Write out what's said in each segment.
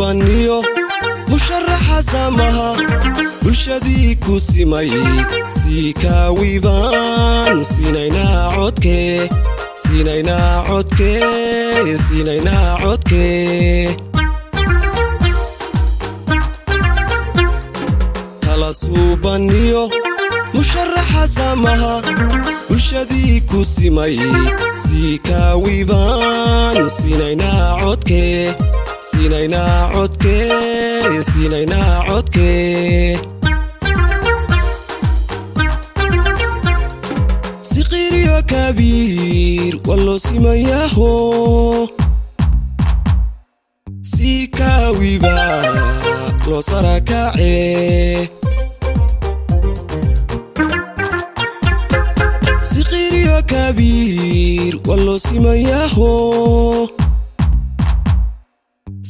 suubaniyo musharaxa samaha bulshadii ku simay si kaawiban sinayna codke tala suubaniyo musharaxa samaha bulshadii ku simay si kaawiban sinayna codke siqiriyo kabiir wallo simayaho si kaawiba lo sarakace siqiriyo kabiir wallo simayaho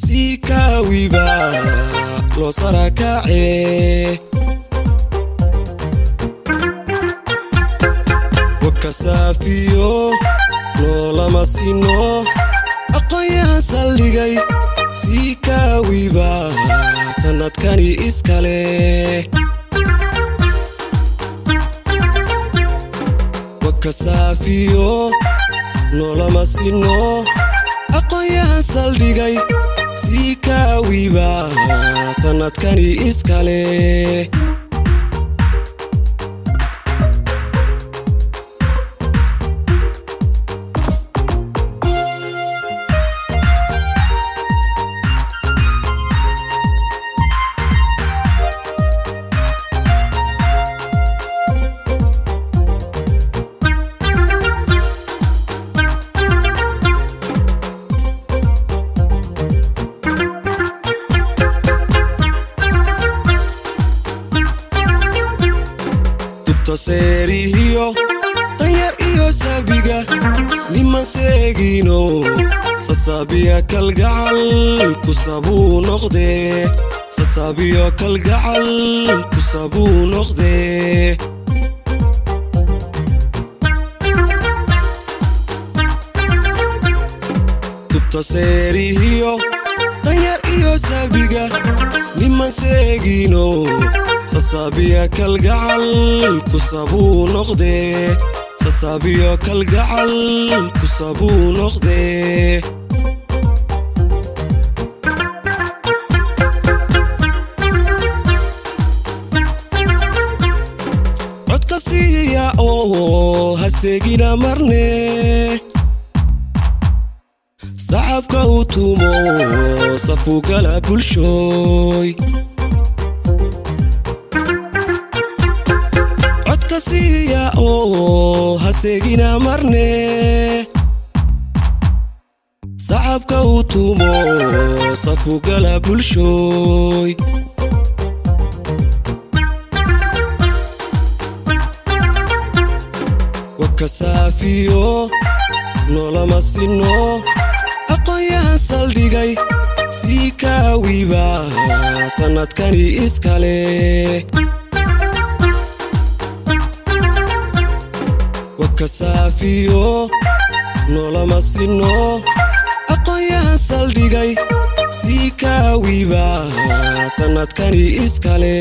si kaawiba lo sarakace wakasafiyo no lama sino aqoon saldhigay si kaawiba sanadkani iskale wakasafiyo no lama sino aqoon saldhigay si kaawiba sanadkani iskale serihiyo tayar iyo sabiga niman seegino sasabiya kalgacal kusabuu noqde sasabiyo kalgacal kusabuu noqde tubta serihiyo tayar iyo sabiga niman seegino sasabiya kalgacal kusabuu noqde sasabiyo kalgacal kusabuu noqde codka siiya oo haseegina marne saxabka u tumo safu gala bulshooy siya oo haseegina marne saxabka u tumo safu gala bulshooy wakasafiyo no lama sino aqoon saldhigay si kaawiba sanadkani iskale wakasafiyo no lama sino aqoon saldhigay si kaawiba sanadkani iskale